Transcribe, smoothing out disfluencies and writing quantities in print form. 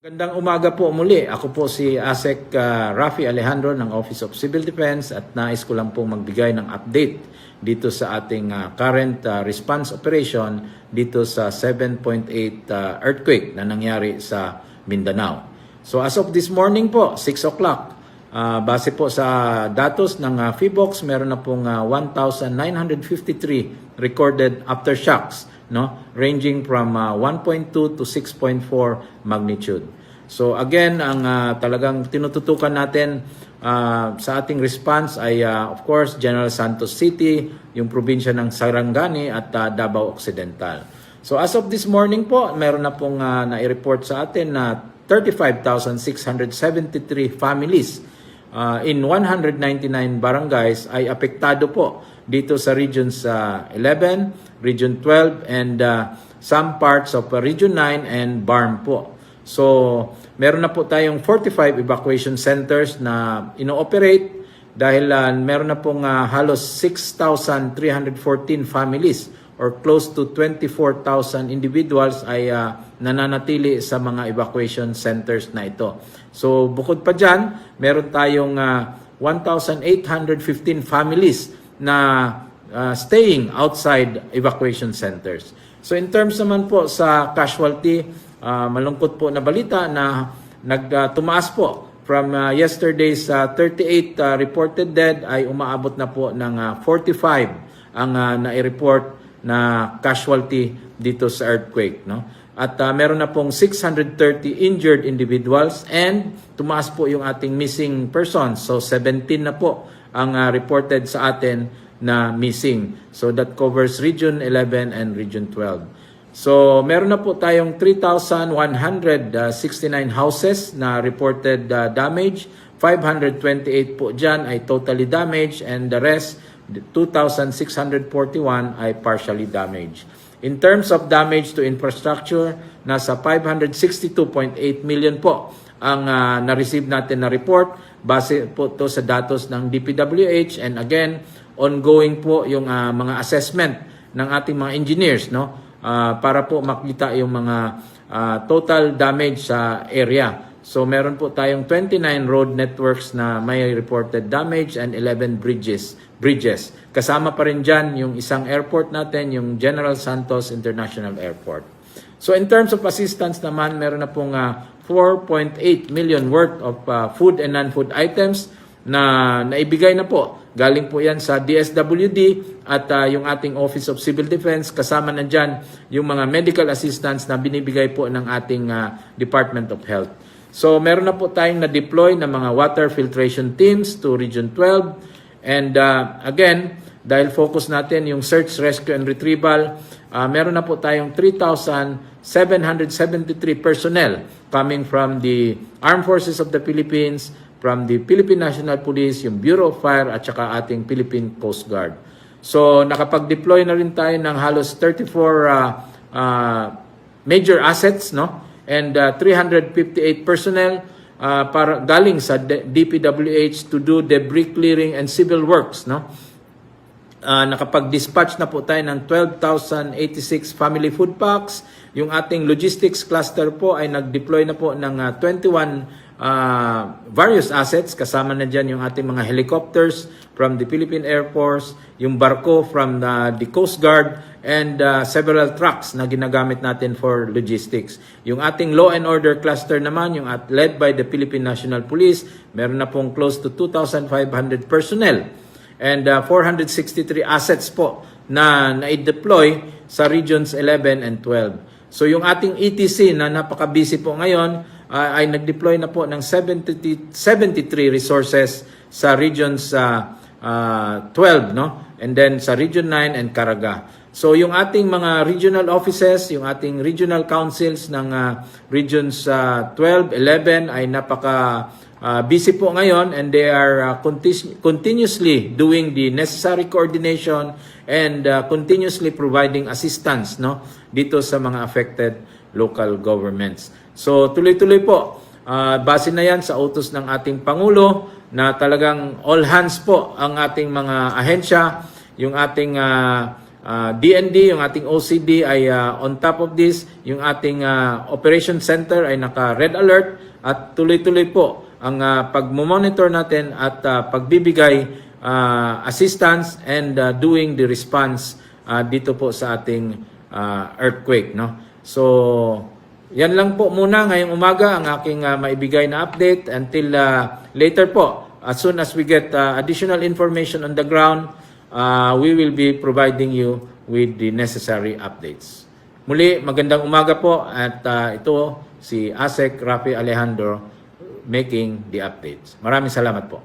Gandang umaga po muli. Ako po si ASEC Rafi Alejandro ng Office of Civil Defense at nais ko lang pong magbigay ng update dito sa ating current response operation dito sa 7.8 earthquake na nangyari sa Mindanao. So as of this morning po, 6 o'clock, base po sa datos ng PHIVOLCS, meron na pong 1,953 recorded aftershocks, no, ranging from 1.2 to 6.4 magnitude. So again, ang talagang tinututukan natin sa ating response ay of course General Santos City, yung probinsya ng Sarangani at Davao Occidental. So as of this morning po, meron na pong nai-report sa atin na 35,673 families in 199 barangays ay apektado po dito sa regions 11, Region 12, and some parts of Region 9 and BARM po. So, meron na po tayong 45 evacuation centers na ino-operate dahil meron na pong halos 6,314 families or close to 24,000 individuals ay nananatili sa mga evacuation centers na ito. So, bukod pa dyan, meron tayong 1,815 families na staying outside evacuation centers. So in terms naman po sa casualty, malungkot po na balita na tumaas po from yesterday's 38 reported dead ay umaabot na po ng 45 ang nai-report na casualty dito sa earthquake, no? At meron na pong 630 injured individuals and tumaas po yung ating missing persons. So 17 na po ang reported sa atin na missing. So that covers Region 11 and Region 12. So meron na po tayong 3,169 houses na reported damage. 528 po dyan ay totally damaged and the rest, 2,641 ay partially damaged. In terms of damage to infrastructure, nasa 562.8 million po ang na-receive natin na report. Base po to sa datos ng DPWH and again, ongoing po yung mga assessment ng ating mga engineers, no? Para po makita yung mga total damage sa area. So meron po tayong 29 road networks na may reported damage and 11 bridges. Kasama pa rin dyan yung isang airport natin, yung General Santos International Airport. So in terms of assistance naman, meron na pong 4.8 million worth of food and non-food items na naibigay na po. Galing po yan sa DSWD at yung ating Office of Civil Defense. Kasama na dyan yung mga medical assistance na binibigay po ng ating Department of Health. So meron na po tayong na-deploy na mga water filtration teams to Region 12. And again, dahil focus natin yung search, rescue, and retrieval, meron na po tayong 3,773 personnel coming from the Armed Forces of the Philippines, from the Philippine National Police, yung Bureau of Fire, at saka ating Philippine Coast Guard. So nakapag-deploy na rin tayo ng halos 34 major assets, no? And 358 personnel para galing sa DPWH to do debris clearing and civil works, no? Nakapag-dispatch na po tayo ng 12,086 family food packs. Yung ating logistics cluster po ay nag-deploy na po ng 21 various assets. Kasama na dyan yung ating mga helicopters from the Philippine Air Force, yung barko from the Coast Guard, and several trucks na ginagamit natin for logistics. Yung ating law and order cluster naman, yung led by the Philippine National Police, meron na pong close to 2,500 personnel and 463 assets po na na-deploy sa regions 11 and 12. So yung ating ETC na napaka-busy po ngayon ay nag-deploy na po ng 73 resources sa regions 12, no? And then sa Region 9 and Caraga. So yung ating mga regional offices, yung ating regional councils ng regions 12, 11 ay napaka busy po ngayon and they are continuously doing the necessary coordination and continuously providing assistance, no, dito sa mga affected local governments. So tuloy-tuloy po, base na yan sa utos ng ating Pangulo na talagang all hands po ang ating mga ahensya, yung ating DND, yung ating OCD ay on top of this. Yung ating operation center ay naka-red alert at tuloy-tuloy po ang pag-monitor natin at pagbibigay assistance and doing the response dito po sa ating earthquake. No? So, yan lang po muna ngayong umaga ang aking maibigay na update until later po. As soon as we get additional information on the ground, we will be providing you with the necessary updates. Muli, magandang umaga po at ito si ASEC Rafi Alejandro making the updates. Maraming salamat po.